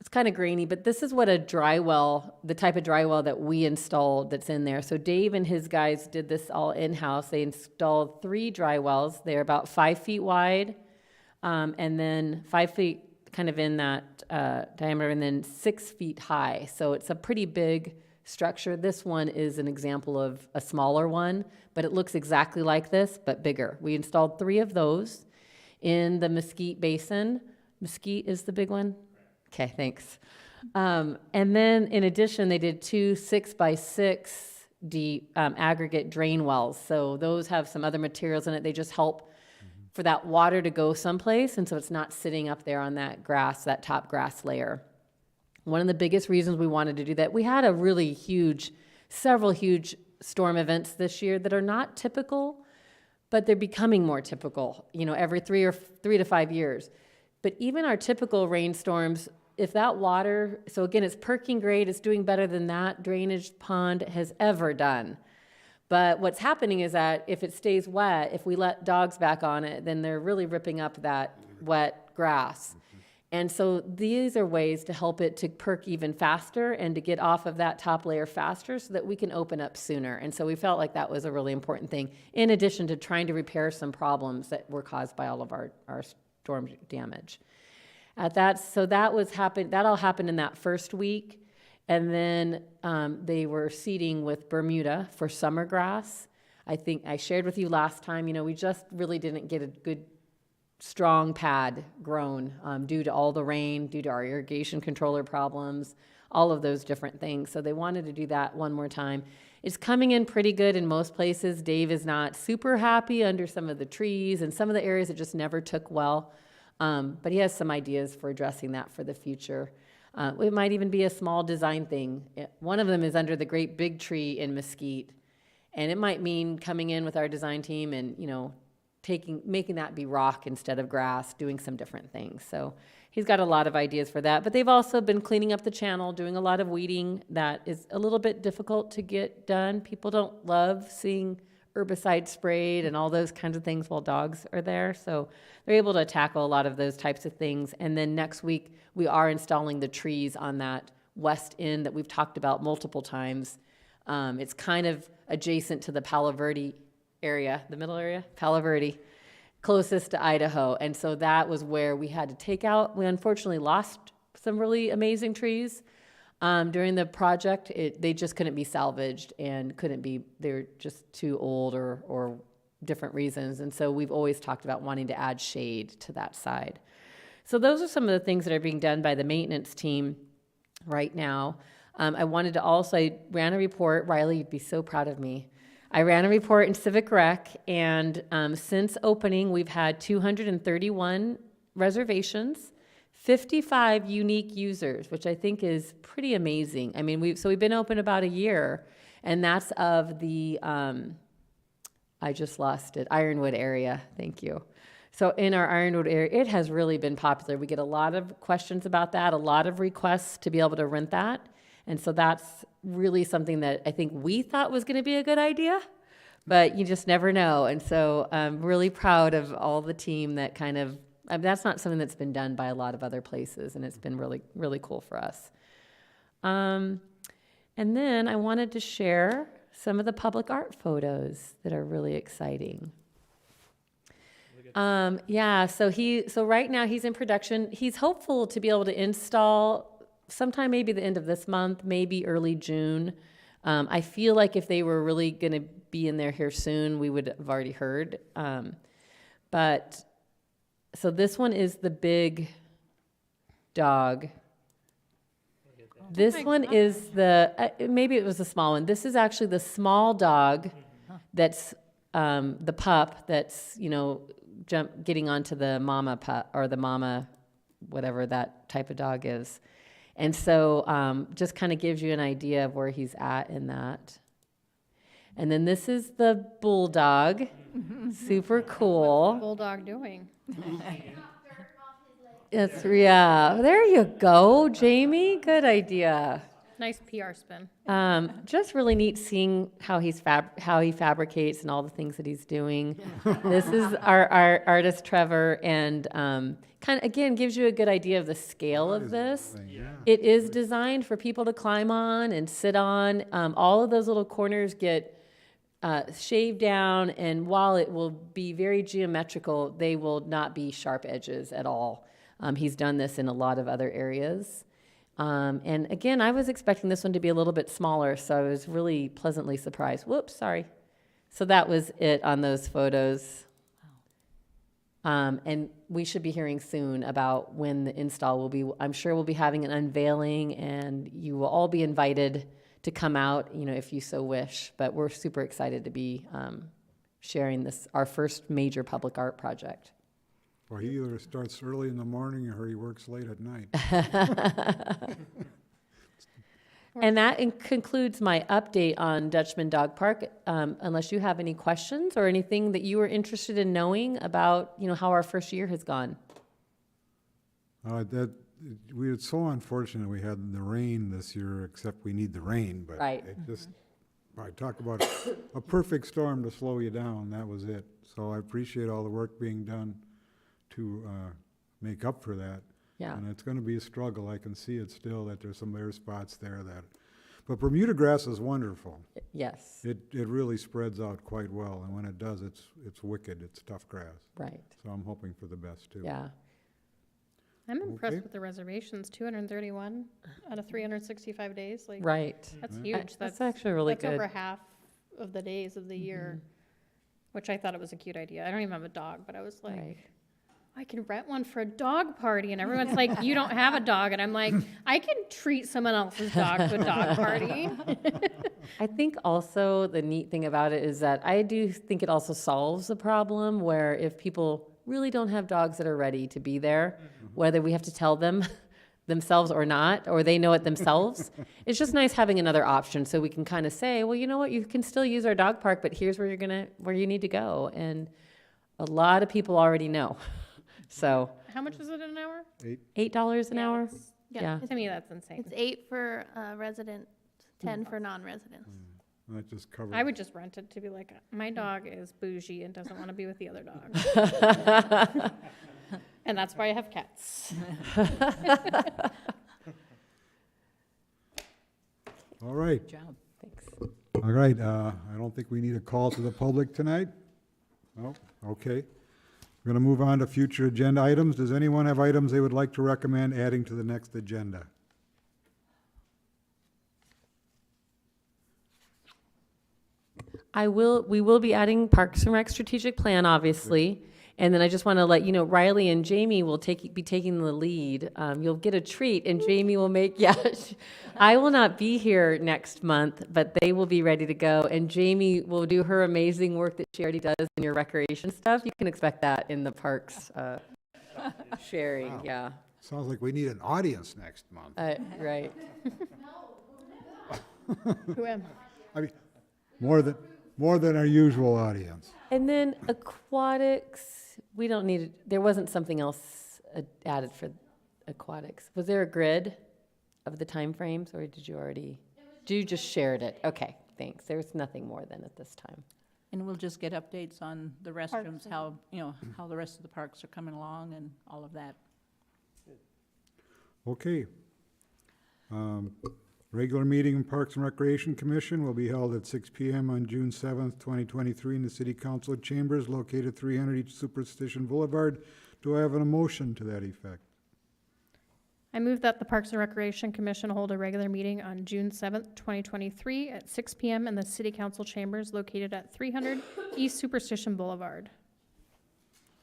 it's kind of grainy, but this is what a dry well, the type of dry well that we installed that's in there. So Dave and his guys did this all in-house. They installed 3 dry wells. They're about 5 feet wide, and then 5 feet kind of in that diameter, and then 6 feet high. So it's a pretty big structure. This one is an example of a smaller one, but it looks exactly like this, but bigger. We installed 3 of those in the Mesquite Basin. Mesquite is the big one? Okay, thanks. And then in addition, they did 2 6x6 deep aggregate drain wells. So those have some other materials in it. They just help for that water to go someplace, and so it's not sitting up there on that grass, that top grass layer. One of the biggest reasons we wanted to do that, we had a really several huge storm events this year that are not typical, but they're becoming more typical, every 3 to 5 years. But even our typical rainstorms, if that water, so again, it's perking great, it's doing better than that drainage pond has ever done. But what's happening is that if it stays wet, if we let dogs back on it, then they're really ripping up that wet grass. And so these are ways to help it to perk even faster and to get off of that top layer faster so that we can open up sooner. And so we felt like that was a really important thing, in addition to trying to repair some problems that were caused by all of our storm damage. So that all happened in that first week. And then they were seeding with Bermuda for summer grass. I think I shared with you last time, we just really didn't get a good strong pad grown due to all the rain, due to our irrigation controller problems, all of those different things. So they wanted to do that one more time. It's coming in pretty good in most places. Dave is not super happy under some of the trees and some of the areas it just never took well. But he has some ideas for addressing that for the future. It might even be a small design thing. One of them is under the great big tree in Mesquite. And it might mean coming in with our design team and, making that be rock instead of grass, doing some different things. So he's got a lot of ideas for that. But they've also been cleaning up the channel, doing a lot of weeding that is a little bit difficult to get done. People don't love seeing herbicide sprayed and all those kinds of things while dogs are there. So they're able to tackle a lot of those types of things. And then next week, we are installing the trees on that west end that we've talked about multiple times. It's kind of adjacent to the Palo Verde area, the middle area, Palo Verde, closest to Idaho. And so that was where we had to take out. We unfortunately lost some really amazing trees during the project. They just couldn't be salvaged and they're just too old or different reasons. And so we've always talked about wanting to add shade to that side. So those are some of the things that are being done by the maintenance team right now. I ran a report. Riley, you'd be so proud of me. I ran a report in Civic Rec, and since opening, we've had 231 reservations, 55 unique users, which I think is pretty amazing. I mean, we've been open about a year, and that's of the, I just lost it, Ironwood area. Thank you. So in our Ironwood area, it has really been popular. We get a lot of questions about that, a lot of requests to be able to rent that. And so that's really something that I think we thought was going to be a good idea, but you just never know. And so I'm really proud of all the team that that's not something that's been done by a lot of other places, and it's been really, really cool for us. And then I wanted to share some of the public art photos that are really exciting. So right now he's in production. He's hopeful to be able to install sometime maybe the end of this month, maybe early June. I feel like if they were really going to be in there here soon, we would have already heard. So this one is the big dog. This one is maybe it was a small one. This is actually the small dog that's the pup that's, getting onto the mama pup or the mama, whatever that type of dog is. And so just kind of gives you an idea of where he's at in that. And then this is the bulldog. Super cool. Bulldog doing? There you go, Jamie. Good idea. Nice PR spin. Just really neat seeing how he fabricates and all the things that he's doing. This is our artist Trevor, and kind of again gives you a good idea of the scale of this. Yeah. It is designed for people to climb on and sit on. All of those little corners get shaved down, and while it will be very geometrical, they will not be sharp edges at all. He's done this in a lot of other areas. And again, I was expecting this one to be a little bit smaller, so I was really pleasantly surprised. Whoops, sorry. So that was it on those photos. And we should be hearing soon about when the install will be. I'm sure we'll be having an unveiling, and you will all be invited to come out, if you so wish. But we're super excited to be sharing this, our first major public art project. Well, he either starts early in the morning or he works late at night. And that concludes my update on Dutchman Dog Park, unless you have any questions or anything that you were interested in knowing about, how our first year has gone. We were so unfortunate we had the rain this year, except we need the rain, but Right. I talk about a perfect storm to slow you down, that was it. So I appreciate all the work being done to make up for that. Yeah. And it's gonna be a struggle. I can see it still, that there's some bare spots there that, but Bermuda grass is wonderful. Yes, It really spreads out quite well, and when it does, it's wicked. It's tough grass. right, So I'm hoping for the best, too. yeah. I'm impressed Okay. with the reservations, 231 out of 365 days, like, Right. that's Right. huge. That's actually really That's over good. half of the days of the year, which I thought it was a cute idea. I don't even have a dog, but I was like, Right. I can rent one for a dog party, and everyone's like, you don't have a dog, and I'm like, I can treat someone else's dog to a dog party. I think also the neat thing about it is that I do think it also solves the problem where if people really don't have dogs that are ready to be there, whether we have to tell them themselves or not, or they know it themselves, it's just nice having another option so we can kind of say, well, you know what, you can still use our dog park, but here's where where you need to go. And a lot of people already know. So How much is it an hour? $8 an hour? Yeah. To me, that's insane. It's 8 for resident, 10 for non-residents. That just covers. I would just rent it to be like, my dog is bougie and doesn't want to be with the other dog. And that's why I have cats. All right, Good job. Thanks. all right. I don't think we need a call to the public tonight. No? Okay. We're going to move on to future agenda items. Does anyone have items they would like to recommend adding to the next agenda? We will be adding Parks and Rec strategic plan, obviously. And then I just want to let you know, Riley and Jamie will be taking the lead. You'll get a treat, and Jamie will I will not be here next month, but they will be ready to go. And Jamie will do her amazing work that she already does in your recreation stuff. You can expect that in the parks sharing, Wow. yeah. Sounds like we need an audience next month. Right. Who am I? I mean, more than our usual audience. And then aquatics, we don't need, there wasn't something else added for aquatics. Was there a grid of the timeframes, or did you just shared it? Okay, thanks. There's nothing more than at this time. And we'll just get updates on the restrooms, how the rest of the parks are coming along and all of that. Okay. Regular meeting of Parks and Recreation Commission will be held at 6 PM on June 7th, 2023 in the City Council chambers located 300 East Superstition Boulevard. Do I have a motion to that effect? I move that the Parks and Recreation Commission hold a regular meeting on June 7th, 2023 at 6 PM in the City Council chambers located at 300 East Superstition Boulevard.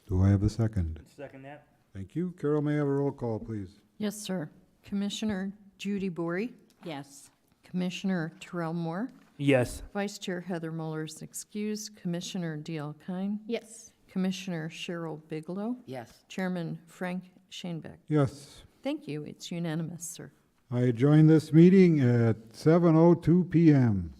Do I have a second? Second that? Thank you. Carol, may I have a roll call, please? Yes, sir. Commissioner Judy Bory, Yes. Commissioner Terrell Moore, Yes. Vice Chair Heather Muller is excused, Commissioner D.L. Kine, Yes. Commissioner Cheryl Bigelow, Yes. Chairman Frank Shanebeck. Yes. Thank you. It's unanimous, sir. I join this meeting at 7:02 PM.